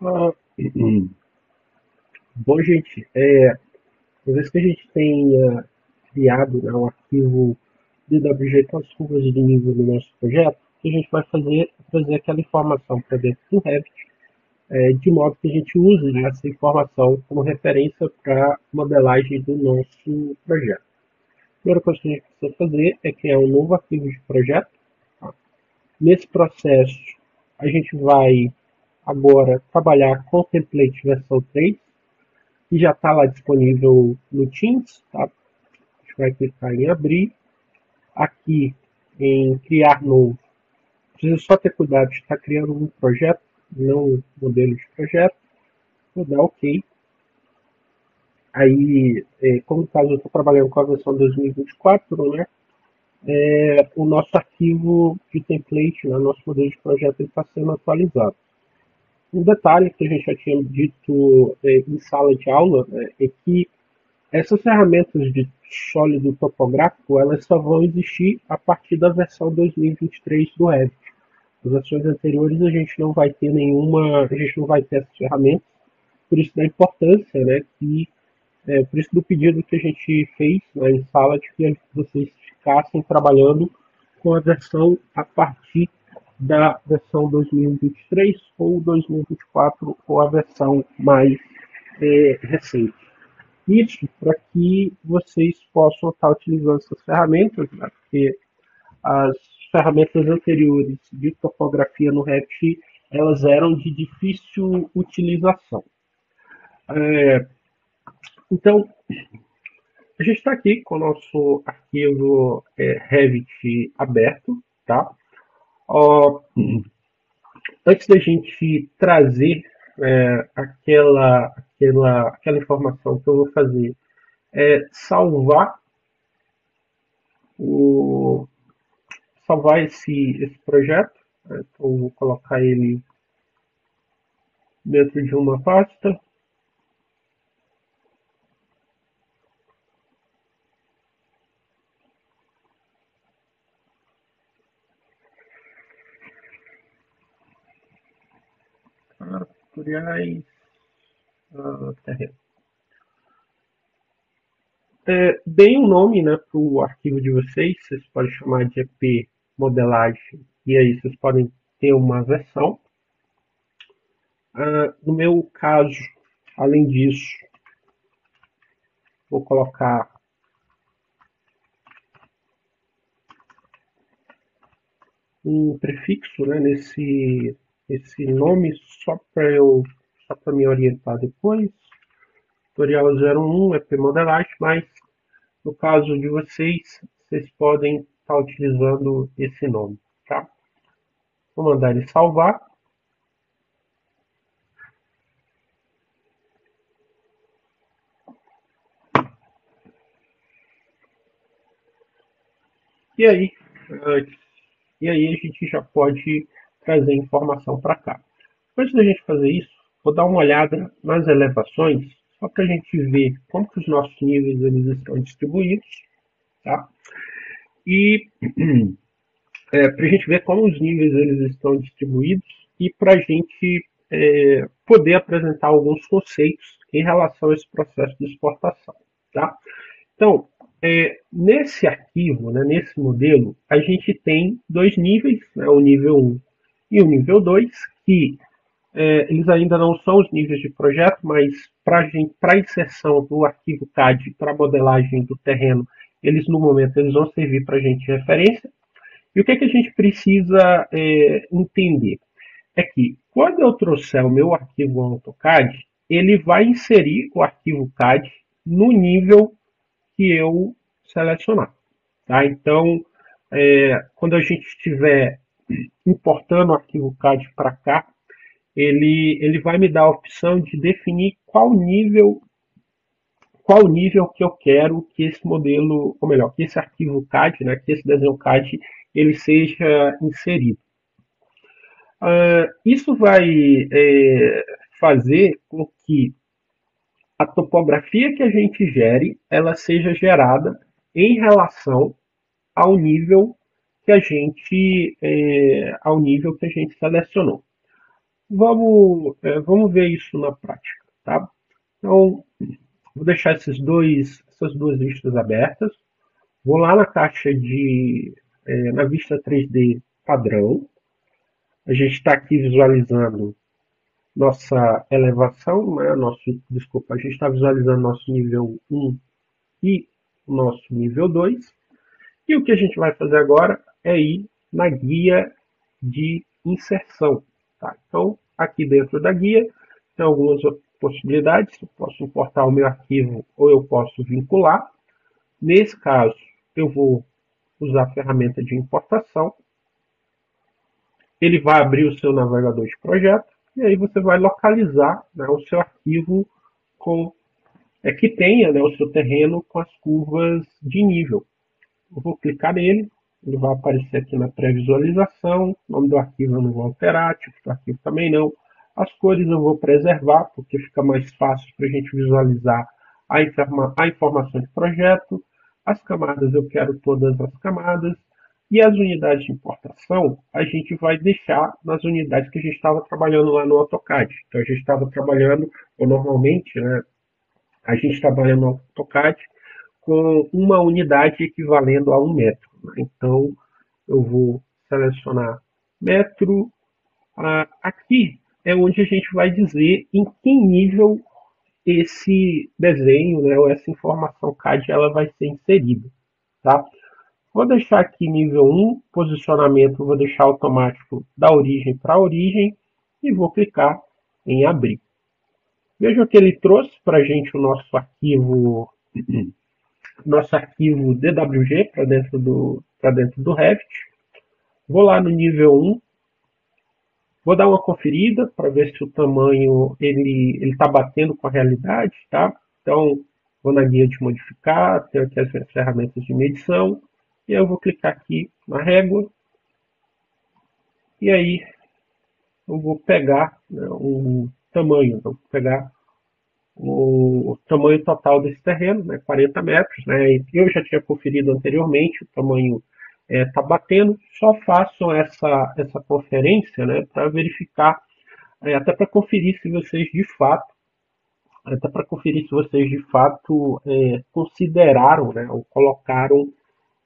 Ah, bom, gente, uma vez que a gente tenha criado, né, um arquivo DWG com as curvas de nível do nosso projeto, o que a gente vai fazer é trazer aquela informação para dentro do Revit, de modo que a gente use, né, essa informação como referência para a modelagem do nosso projeto. A primeira coisa que a gente precisa fazer é criar um novo arquivo de projeto. Tá? Nesse processo, a gente vai agora trabalhar com o template versão 3, que já está lá disponível no Teams. Tá? A gente vai clicar em abrir. Aqui em criar novo. Precisa só ter cuidado de estar criando um projeto, não um modelo de projeto. Vou dar OK. Aí, como no caso eu estou trabalhando com a versão 2024, né? O nosso arquivo de template, né, nosso modelo de projeto, está sendo atualizado. Um detalhe que a gente já tinha dito em sala de aula, né, é que essas ferramentas de sólido topográfico, elas só vão existir a partir da versão 2023 do Revit. As versões anteriores a gente não vai ter nenhuma, a gente não vai ter essas ferramentas, por isso da importância, né, por isso do pedido que a gente fez, né, em sala de que vocês ficassem trabalhando com a versão a partir da versão 2023 ou 2024 ou a versão mais recente. Isso para que vocês possam estar utilizando essas ferramentas, né? Porque as ferramentas anteriores de topografia no Revit elas eram de difícil utilização. Então, a gente está aqui com o nosso arquivo Revit aberto, tá? Ó, antes da gente trazer aquela informação que eu vou fazer salvar o salvar esse projeto. Né? Então, eu vou colocar ele dentro de uma pasta. Tutoriais, terreno. Deem um nome, né, para o arquivo de vocês podem chamar de EP modelagem, e aí vocês podem ter uma versão. No meu caso, além disso, vou colocar um prefixo, né, nesse nome só para me orientar depois. Tutorial 01 EP modelagem, mas no caso de vocês podem estar utilizando esse nome, tá? Vou mandar ele salvar. E aí, a gente já pode trazer informação para cá. Antes da gente fazer isso, vou dar uma olhada nas elevações, só para a gente ver como que os nossos níveis eles estão distribuídos, tá? E para a gente ver como os níveis eles estão distribuídos e para a gente poder apresentar alguns conceitos em relação a esse processo de exportação, tá? Então, nesse arquivo, né, nesse modelo, a gente tem dois níveis, né, o nível 1 e o nível 2, que eles ainda não são os níveis de projeto, mas para a inserção do arquivo CAD para a modelagem do terreno, eles no momento eles vão servir para a gente de referência. E o que a gente precisa entender? É que quando eu trouxer o meu arquivo AutoCAD, ele vai inserir o arquivo CAD no nível que eu selecionar. Tá? Então, quando a gente estiver importando o arquivo CAD para cá, ele vai me dar a opção de definir qual nível que eu quero que esse modelo, ou melhor, que esse arquivo CAD, né, que esse desenho CAD, ele seja inserido. Isso vai fazer com que a topografia que a gente gere, ela seja gerada em relação ao nível que a gente selecionou. Vamos ver isso na prática, tá? Então, vou deixar essas duas vistas abertas. Vou lá na caixa na vista 3D padrão. A gente está aqui visualizando nossa elevação, né? Desculpa, a gente está visualizando nosso nível 1 e o nosso nível 2. E o que a gente vai fazer agora é ir na guia de inserção. Tá? Então, aqui dentro da guia, tem algumas possibilidades. Eu posso importar o meu arquivo ou eu posso vincular. Nesse caso, eu vou usar a ferramenta de importação. Ele vai abrir o seu navegador de projeto e aí você vai localizar, né, o seu arquivo que tenha, né, o seu terreno com as curvas de nível. Eu vou clicar nele, ele vai aparecer aqui na pré-visualização, o nome do arquivo eu não vou alterar, tipo do arquivo também não. As cores eu vou preservar, porque fica mais fácil para a gente visualizar a informação de projeto. As camadas eu quero todas as camadas. E as unidades de importação, a gente vai deixar nas unidades que a gente estava trabalhando lá no AutoCAD. Então a gente estava trabalhando, ou normalmente, né, a gente trabalha no AutoCAD com uma unidade equivalendo a 1 metro. Né? Então, eu vou selecionar metro. Aqui é onde a gente vai dizer em que nível esse desenho, né, ou essa informação CAD ela vai ser inserida. Tá? Vou deixar aqui nível 1, posicionamento, vou deixar automático da origem para a origem e vou clicar em abrir. Veja que ele trouxe para a gente o nosso arquivo DWG para dentro do Revit. Vou lá no nível 1, vou dar uma conferida para ver se o tamanho ele está batendo com a realidade, tá? Então, vou na guia de modificar, tenho aqui as minhas ferramentas de medição, e eu vou clicar aqui na régua, e aí eu vou pegar, né, o tamanho, então, vou pegar o tamanho total desse terreno, né, 40 metros, né, eu já tinha conferido anteriormente, o tamanho está batendo, só façam essa conferência, né, para verificar, até para conferir se vocês de fato, consideraram, né, ou colocaram,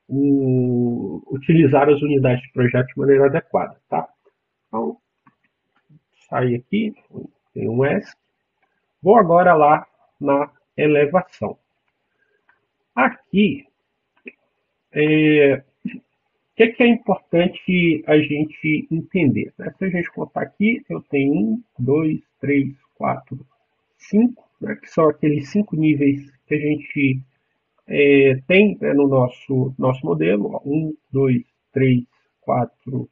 utilizaram as unidades de projeto de maneira adequada, tá? Então, sair aqui, tem um S. Vou agora lá na elevação. Aqui, o que é importante a gente entender? Né? Se a gente contar aqui, eu tenho 1, 2, 3, 4, 5, né? Que são aqueles 5 níveis que a gente tem, né, no nosso modelo. 1, 2, 3, 4,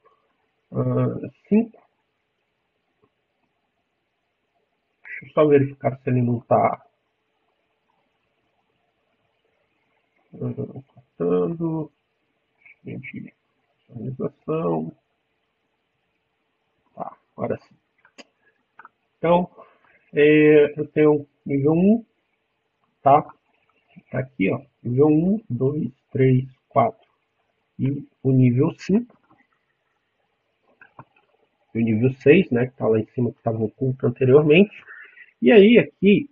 5. Deixa eu só verificar se ele não está cortando. Visualização. Tá, agora sim. Então, eu tenho nível 1, tá? Tá aqui, ó. Nível 1, 2, 3, 4 e o nível 5. E o nível 6, né? Que está lá em cima, que estava oculto anteriormente. E aí, aqui,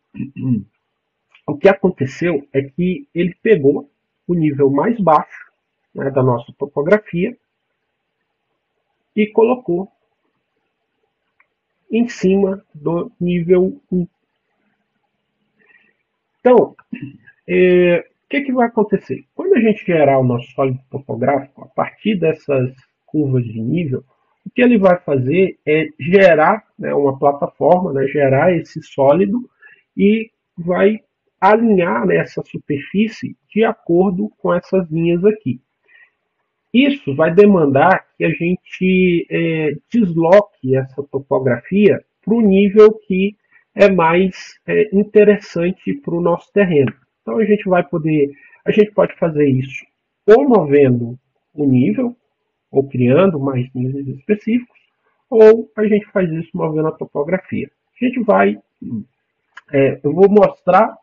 o que aconteceu é que ele pegou o nível mais baixo, né, da nossa topografia e colocou em cima do nível 1. Então, o que vai acontecer? Quando a gente gerar o nosso sólido topográfico, a partir dessas curvas de nível, o que ele vai fazer é gerar, né, uma plataforma, né, gerar esse sólido e vai alinhar nessa superfície de acordo com essas linhas aqui. Isso vai demandar que a gente desloque essa topografia para o nível que é mais interessante para o nosso terreno. Então a gente pode fazer isso ou movendo o nível, ou criando mais níveis específicos, ou a gente faz isso movendo a topografia. Eu vou mostrar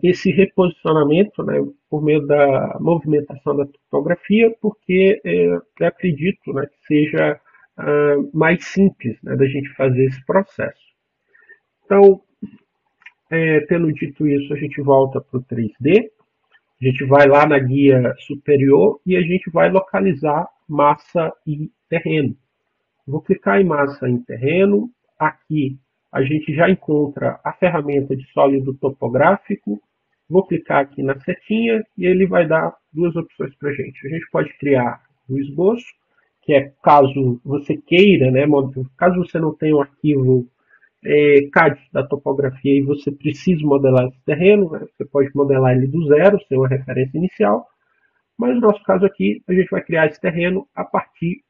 esse reposicionamento, né, por meio da movimentação da topografia, porque eu acredito, né, que seja mais simples, né, da gente fazer esse processo. Então, tendo dito isso, a gente volta para o 3D, a gente vai lá na guia superior e a gente vai localizar massa e terreno. Vou clicar em massa em terreno. Aqui a gente já encontra a ferramenta de sólido topográfico. Vou clicar aqui na setinha e ele vai dar duas opções para a gente. A gente pode criar o esboço, que é caso você queira, né, caso você não tenha um arquivo CAD da topografia e você precisa modelar esse terreno, né, você pode modelar ele do zero, sem uma referência inicial, mas no nosso caso aqui, a gente vai criar esse terreno a partir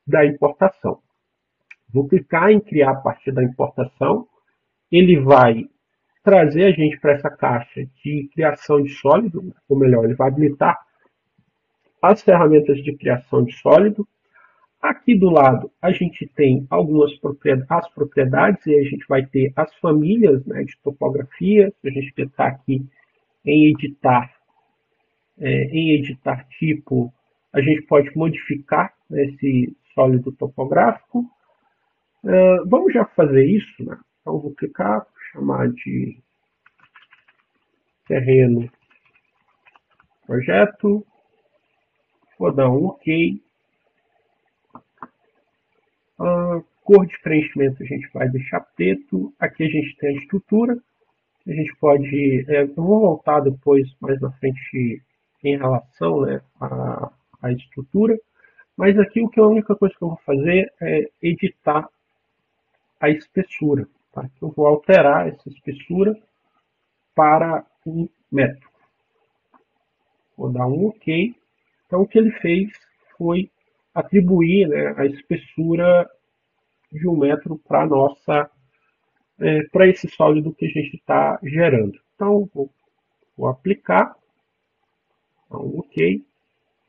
da importação. Vou clicar em criar a partir da importação, ele vai trazer a gente para essa caixa de criação de sólido, ou melhor, ele vai habilitar as ferramentas de criação de sólido. Aqui do lado a gente tem as propriedades e a gente vai ter as famílias, né, de topografia. Se a gente clicar aqui em editar tipo, a gente pode modificar, né, esse sólido topográfico. Vamos já fazer isso, né? Então vou clicar, chamar de terreno projeto, vou dar um OK. Cor de preenchimento a gente vai deixar preto. Aqui a gente tem a estrutura. A gente pode. Eu vou voltar depois, mais na frente, em relação, né, à estrutura. Mas aqui a única coisa que eu vou fazer é editar a espessura. Tá? Eu vou alterar essa espessura para 1 metro. Vou dar um OK. Então o que ele fez foi atribuir, né, a espessura de 1 metro para nossa para esse sólido que a gente está gerando. Então vou aplicar, então, OK.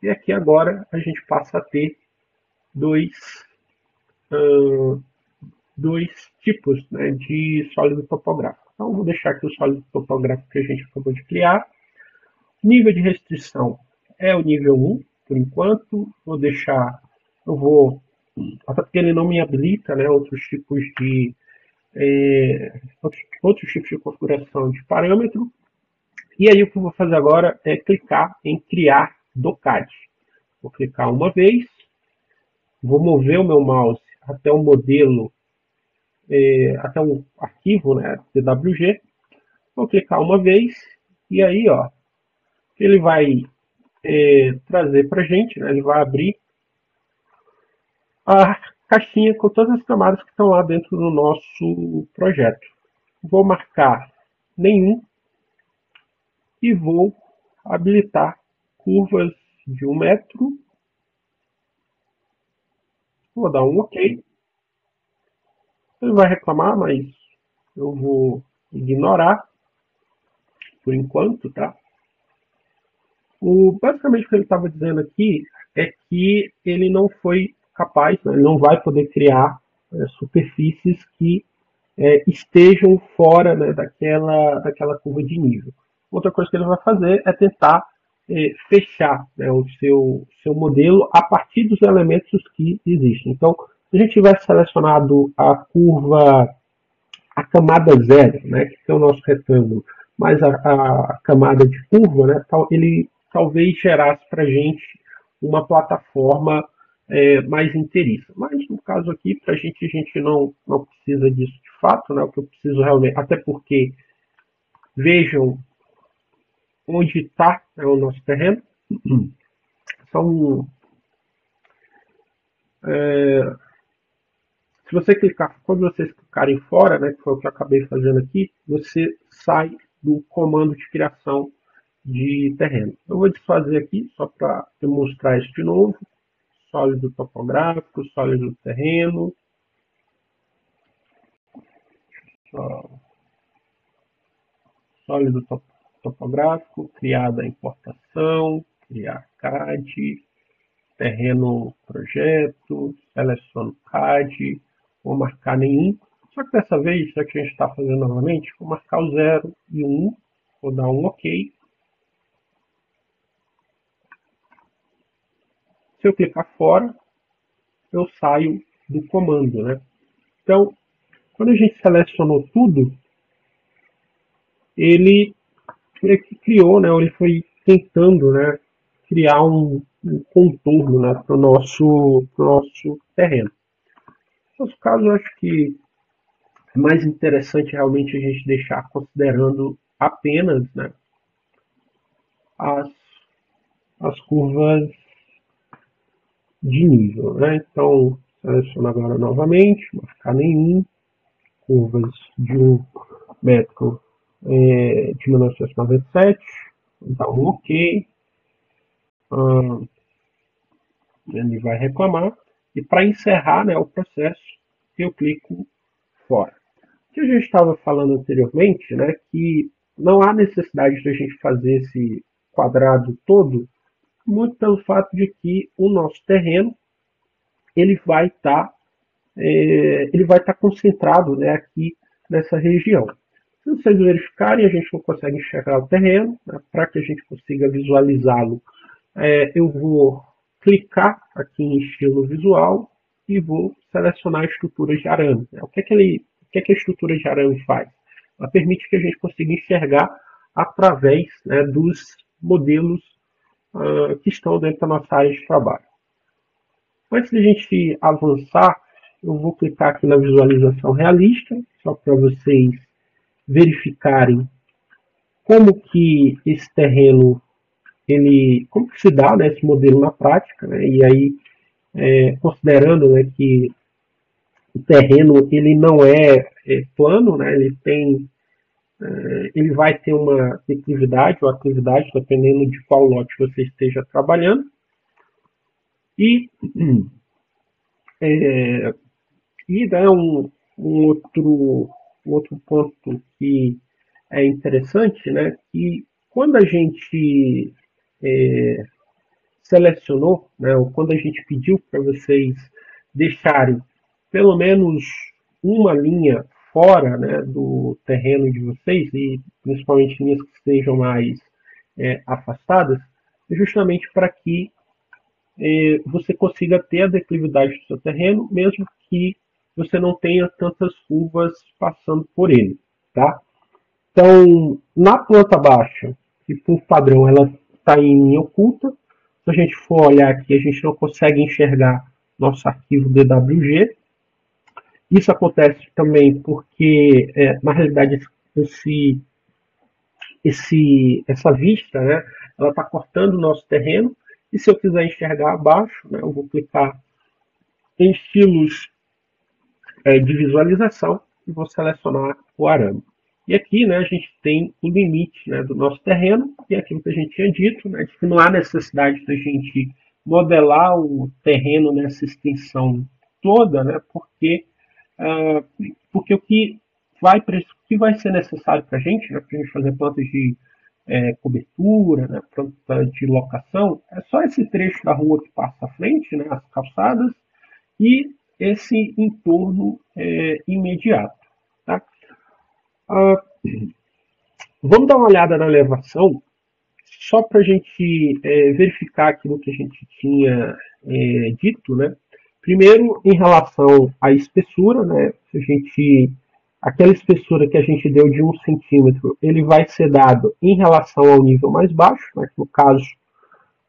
E aqui agora a gente passa a ter dois, uh, dois tipos, né, de sólido topográfico. Então vou deixar aqui o sólido topográfico que a gente acabou de criar. Nível de restrição é o nível 1, por enquanto. Vou deixar, até porque ele não me habilita, né, outros tipos de configuração de parâmetro. E aí o que eu vou fazer agora é clicar em criar do CAD. Vou clicar uma vez, vou mover o meu mouse até o modelo, até o arquivo, né, DWG. Vou clicar uma vez e aí, ó, ele vai trazer para a gente, né, ele vai abrir a caixinha com todas as camadas que estão lá dentro do nosso projeto. Vou marcar nenhum e vou habilitar curvas de 1 metro. Vou dar um OK. Ele vai reclamar, mas eu vou ignorar por enquanto, tá? Basicamente o que ele estava dizendo aqui é que ele não foi capaz, né, ele não vai poder criar superfícies que estejam fora, né, daquela curva de nível. Outra coisa que ele vai fazer é tentar fechar, né, o seu modelo a partir dos elementos que existem. Então, se a gente tivesse selecionado a camada zero, né, que é o nosso retângulo, mais a camada de curva, né, ele talvez gerasse para a gente uma plataforma mais inteiriça. Mas no caso aqui, para a gente não precisa disso de fato, né, o que eu preciso realmente, até porque vejam onde está, né, o nosso terreno. São, se você clicar, quando vocês clicarem fora, né, que foi o que eu acabei fazendo aqui, você sai do comando de criação de terreno. Eu vou desfazer aqui, só para demonstrar isso de novo. Sólido topográfico, sólido terreno. Sólido topográfico, criada a importação, criar CAD, terreno projeto, seleciono CAD, vou marcar nenhum. Só que dessa vez, já que a gente está fazendo novamente, vou marcar o 0 e o 1, vou dar um OK. Se eu clicar fora, eu saio do comando, né? Então, quando a gente selecionou tudo, ele criou, né? Ele foi tentando, né? Criar um contorno, né? Para o nosso terreno. No nosso caso, eu acho que é mais interessante realmente a gente deixar considerando apenas, né? As, as curvas de nível, né? Então, seleciono agora novamente, não vai ficar nenhum, curvas de 1 metro de 1997, dá um OK, ele vai reclamar, e para encerrar, né, o processo, eu clico fora. O que a gente estava falando anteriormente, né, que não há necessidade de a gente fazer esse quadrado todo, muito pelo fato de que o nosso terreno ele vai estar concentrado, né, aqui nessa região. Se vocês verificarem, a gente não consegue enxergar o terreno, né, para que a gente consiga visualizá-lo, eu vou clicar aqui em estilo visual e vou selecionar a estrutura de arame. O que a estrutura de arame faz? Ela permite que a gente consiga enxergar através, né, dos modelos que estão dentro da nossa área de trabalho. Antes de a gente avançar, eu vou clicar aqui na visualização realista, só para vocês verificarem como que esse terreno, como que se dá, né, esse modelo na prática, né, e aí, considerando, né, que o terreno ele não é plano, né, ele vai ter uma declividade ou atividade, dependendo de qual lote você esteja trabalhando, e dá um outro ponto que é interessante, né, que quando a gente selecionou, né, ou quando a gente pediu para vocês deixarem pelo menos uma linha fora, né, do terreno de vocês, e principalmente linhas que sejam mais afastadas, justamente para que você consiga ter a declividade do seu terreno, mesmo que você não tenha tantas curvas passando por ele, tá? Então, na planta baixa, que por padrão ela está em linha oculta, se a gente for olhar aqui, a gente não consegue enxergar nosso arquivo DWG. Isso acontece também porque, na realidade, essa vista, né, ela está cortando o nosso terreno. E se eu quiser enxergar abaixo, né, eu vou clicar em estilos de visualização e vou selecionar o arame. E aqui, né, a gente tem o limite, né, do nosso terreno, e aquilo que a gente tinha dito, né, de que não há necessidade da gente modelar o terreno nessa extensão toda, né, porque o que vai ser necessário para a gente, né, para a gente fazer plantas de cobertura, né, planta de locação, é só esse trecho da rua que passa à frente, né, as calçadas, e esse entorno imediato. Tá? Vamos dar uma olhada na elevação, só para a gente verificar aquilo que a gente tinha dito, né? Primeiro, em relação à espessura, né? Se a gente, aquela espessura que a gente deu de 1 centímetro, ele vai ser dado em relação ao nível mais baixo, né? Que no caso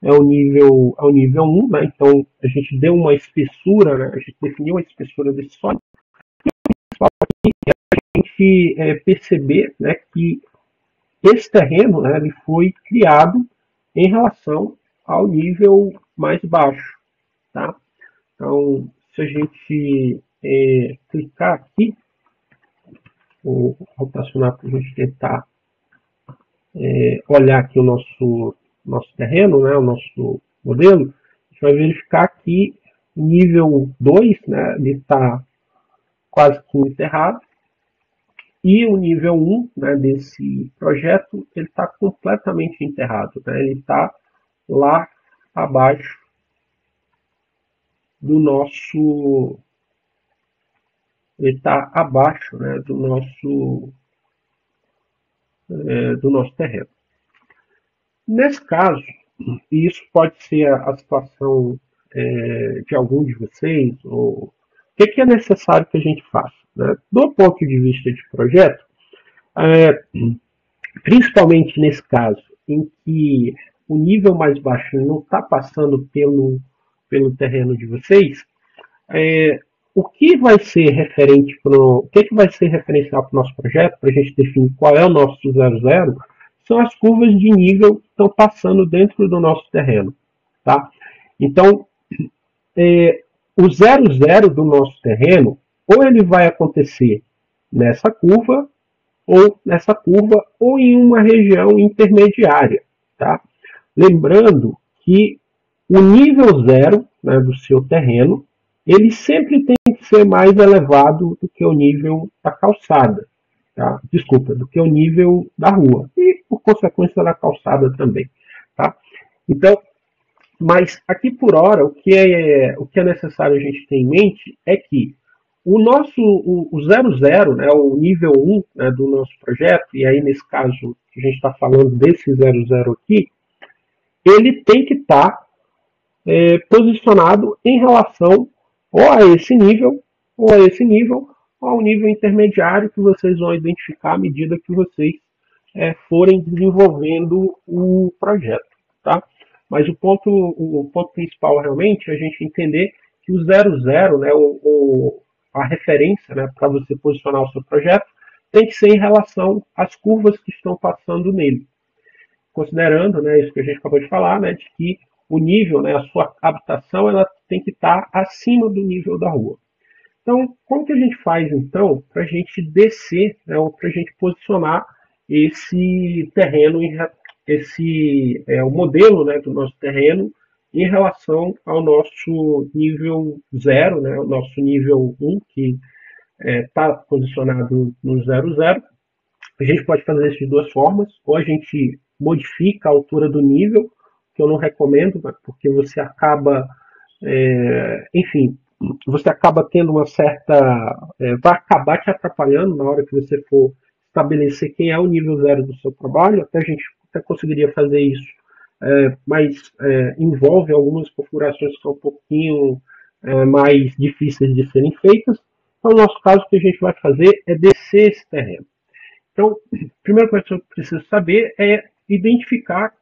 é o nível 1, né? Então a gente deu uma espessura, né? A gente definiu a espessura desse sólido. A gente perceber, né, que esse terreno, né, ele foi criado em relação ao nível mais baixo, tá? Então, se a gente clicar aqui, ou rotacionar para a gente tentar olhar aqui o nosso terreno, né, o nosso modelo, a gente vai verificar que o nível 2, né, ele está quase que enterrado, e o nível 1, né, desse projeto, ele está completamente enterrado, né, ele está lá abaixo do nosso, ele está abaixo, né, do nosso terreno. Nesse caso, e isso pode ser a situação de algum de vocês, ou que é necessário que a gente faça? Né? Do ponto de vista de projeto, principalmente nesse caso em que o nível mais baixo não está passando pelo terreno de vocês, o que vai ser referente o que vai ser referencial para o nosso projeto, para a gente definir qual é o nosso 00, são as curvas de nível que estão passando dentro do nosso terreno. Tá? Então, o 00 do nosso terreno, ou ele vai acontecer nessa curva, ou em uma região intermediária. Tá? Lembrando que o nível 0, né, do seu terreno, ele sempre tem que ser mais elevado do que o nível da calçada. Tá? Desculpa, do que o nível da rua. E, por consequência, da calçada também. Tá? Então, mas aqui por hora, o que é necessário a gente ter em mente é que o 00, né, o nível 1, né, do nosso projeto, e aí nesse caso a gente está falando desse 00 aqui, ele tem que estar posicionado em relação ou a esse nível, ou a esse nível, ou ao nível intermediário que vocês vão identificar à medida que vocês forem desenvolvendo o projeto. Tá? Mas o ponto principal realmente é a gente entender que o 00, né, a referência, né, para você posicionar o seu projeto, tem que ser em relação às curvas que estão passando nele. Considerando, né, isso que a gente acabou de falar, né, de que o nível, né, a sua habitação, ela tem que estar acima do nível da rua. Então, como que a gente faz, então, para a gente descer, né, ou para a gente posicionar esse terreno, o modelo, né, do nosso terreno em relação ao nosso nível 0, né, o nosso nível 1, que está posicionado no 00. A gente pode fazer isso de duas formas, ou a gente modifica a altura do nível, que eu não recomendo, porque você acaba, enfim, você acaba tendo uma certa, vai acabar te atrapalhando na hora que você for estabelecer quem é o nível 0 do seu trabalho. Até a gente até conseguiria fazer isso, mas envolve algumas configurações que são um pouquinho mais difíceis de serem feitas. Então, no nosso caso, o que a gente vai fazer é descer esse terreno. Então, a primeira coisa que eu preciso saber é identificar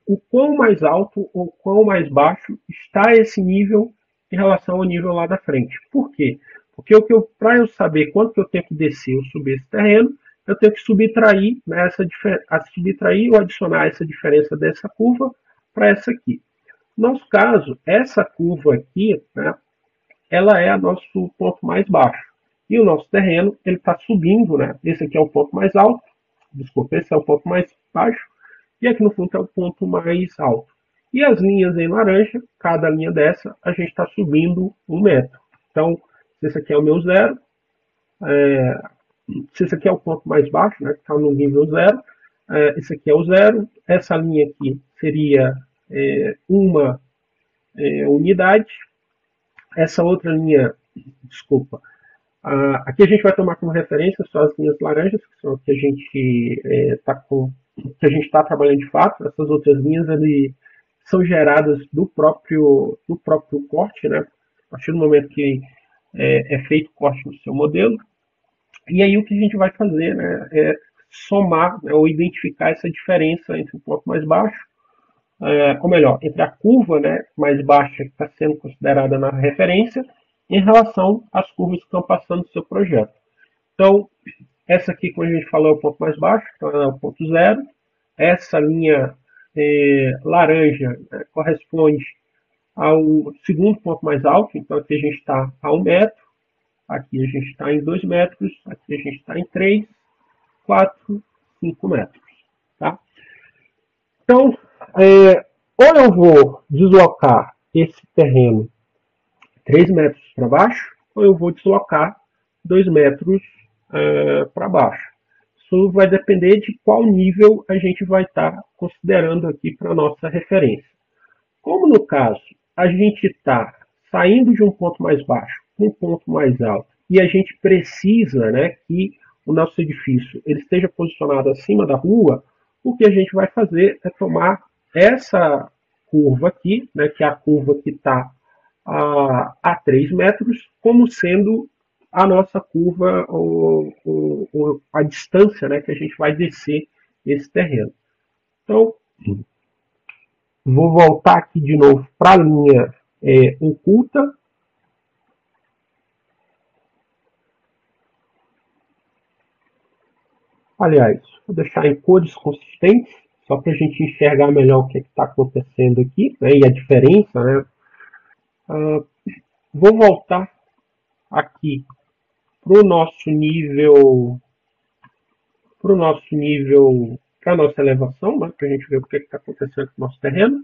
o quão mais alto ou quão mais baixo está esse nível em relação ao nível lá da frente. Por quê? Porque para eu saber quanto que eu tenho que descer ou subir esse terreno, eu tenho que subtrair, né, subtrair ou adicionar essa diferença dessa curva para essa aqui. No nosso caso, essa curva aqui, né, ela é o nosso ponto mais baixo. E o nosso terreno, ele está subindo, né? Esse aqui é o ponto mais alto, desculpa, esse é o ponto mais baixo, e aqui no fundo é o ponto mais alto. E as linhas em laranja, cada linha dessa, a gente está subindo 1 metro. Então, se esse aqui é o meu 0, se esse aqui é o ponto mais baixo, né, que está no nível 0, esse aqui é o 0, essa linha aqui seria uma unidade, essa outra linha, desculpa, aqui a gente vai tomar como referência só as linhas laranjas, que são as que a gente está trabalhando de fato. Essas outras linhas são geradas do próprio corte, né? A partir do momento que é feito o corte no seu modelo. E aí o que a gente vai fazer, né, é somar, né, ou identificar essa diferença entre o ponto mais baixo, ou melhor, entre a curva, né, mais baixa que está sendo considerada na referência, em relação às curvas que estão passando no seu projeto. Então, essa aqui, como a gente falou, é o ponto mais baixo, então é o ponto 0. Essa linha laranja, né, corresponde ao segundo ponto mais alto, então aqui a gente está a 1 metro, aqui a gente está em 2 metros, aqui a gente está em 3, 4, 5 metros. Tá? Então, ou eu vou deslocar esse terreno 3 metros para baixo, ou eu vou deslocar 2 metros para baixo. Isso vai depender de qual nível a gente vai estar considerando aqui para a nossa referência. Como no caso a gente está saindo de um ponto mais baixo para um ponto mais alto, e a gente precisa, né, que o nosso edifício ele esteja posicionado acima da rua, o que a gente vai fazer é tomar essa curva aqui, né, que é a curva que está a 3 metros como sendo a nossa curva, a distância, né, que a gente vai descer esse terreno. Então, vou voltar aqui de novo para a linha oculta. Aliás, vou deixar em cores consistentes, só para a gente enxergar melhor o que está acontecendo aqui, né, e a diferença. Né? Vou voltar aqui para o nosso nível, para a nossa elevação, né, para a gente ver o que está acontecendo com o nosso terreno.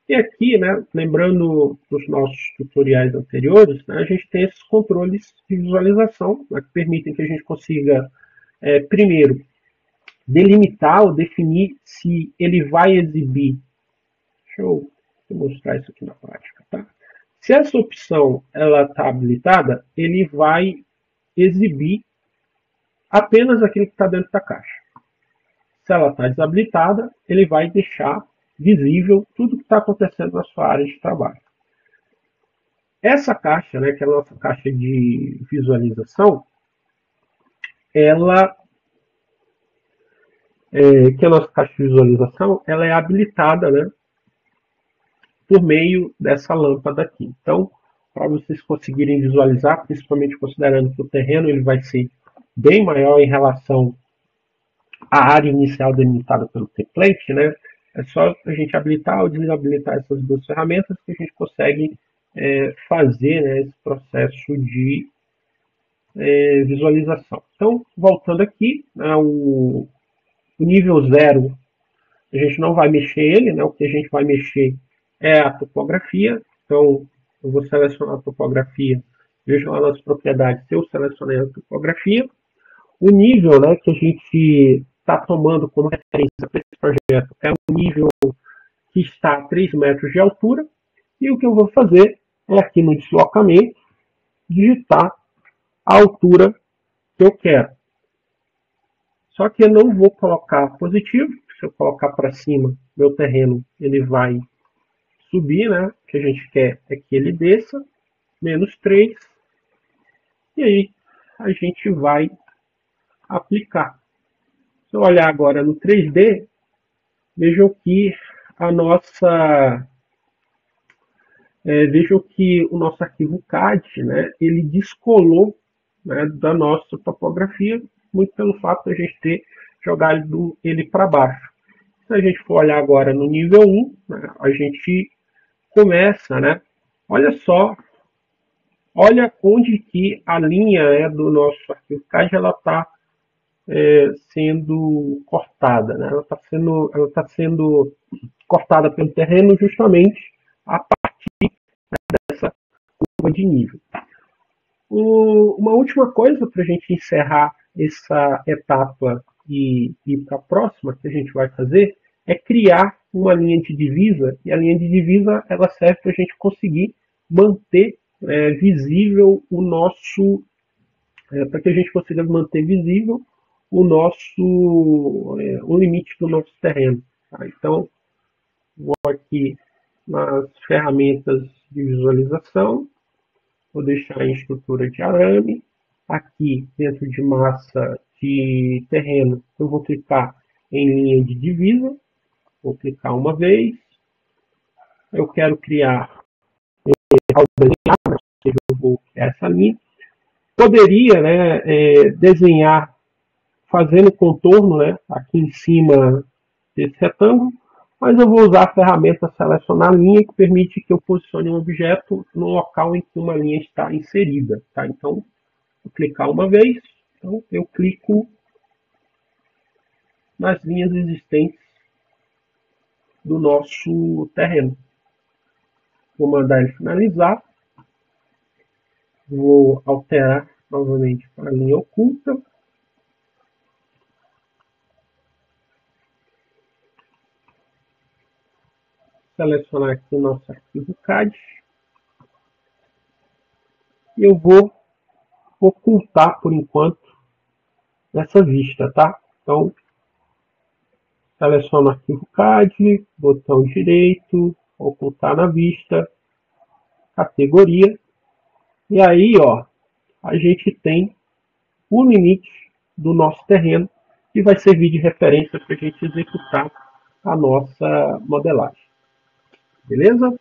E aqui, né, lembrando dos nossos tutoriais anteriores, né, a gente tem esses controles de visualização, né, que permitem que a gente consiga, primeiro, delimitar ou definir se ele vai exibir. Deixa eu mostrar isso aqui na prática. Tá? Se essa opção está habilitada, ele vai exibir apenas aquilo que está dentro da caixa. Se ela está desabilitada, ele vai deixar visível tudo que está acontecendo na sua área de trabalho. Essa caixa, né, que é a nossa caixa de visualização, ela é habilitada, né, por meio dessa lâmpada aqui. Então, para vocês conseguirem visualizar, principalmente considerando que o terreno ele vai ser bem maior em relação à área inicial delimitada pelo template, né, é só a gente habilitar ou desabilitar essas duas ferramentas que a gente consegue fazer, né, esse processo de visualização. Então, voltando aqui, né, o nível 0, a gente não vai mexer ele, né, o que a gente vai mexer é a topografia. Então, eu vou selecionar a topografia, vejo lá nas propriedades se eu selecionei a topografia. O nível, né, que a gente está tomando como referência para esse projeto é o nível que está a 3 metros de altura. E o que eu vou fazer é aqui no deslocamento, digitar a altura que eu quero. Só que eu não vou colocar positivo, se eu colocar para cima, meu terreno ele vai subir, né? O que a gente quer é que ele desça, menos 3, e aí a gente vai aplicar. Se eu olhar agora no 3D, vejam que vejam que o nosso arquivo CAD, né, ele descolou, né, da nossa topografia, muito pelo fato de a gente ter jogado ele para baixo. Se a gente for olhar agora no nível 1, né, a gente começa, né, olha só, olha onde que a linha do nosso arquivo CAD está sendo cortada, né? Ela está sendo cortada pelo terreno justamente a partir dessa curva de nível. Uma última coisa para a gente encerrar essa etapa e ir para a próxima que a gente vai fazer é criar uma linha de divisa, e a linha de divisa ela serve para a gente conseguir manter visível o nosso, para que a gente consiga manter visível o limite do nosso terreno. Tá? Então, vou aqui nas ferramentas de visualização, vou deixar em estrutura de arame. Aqui, dentro de massa de terreno, eu vou clicar em linha de divisa. Vou clicar uma vez. Eu quero criar, ao desenhar, ou seja, eu vou criar essa linha. Poderia, né, desenhar fazendo contorno, né, aqui em cima desse retângulo, mas eu vou usar a ferramenta selecionar linha, que permite que eu posicione um objeto no local em que uma linha está inserida. Tá? Então, vou clicar uma vez, então eu clico nas linhas existentes do nosso terreno. Vou mandar ele finalizar, vou alterar novamente para a linha oculta, selecionar aqui o nosso arquivo CAD, e eu vou ocultar por enquanto essa vista, tá? Então, seleciono o arquivo CAD, botão direito, ocultar na vista, categoria, e aí ó, a gente tem o limite do nosso terreno, que vai servir de referência para a gente executar a nossa modelagem. Beleza?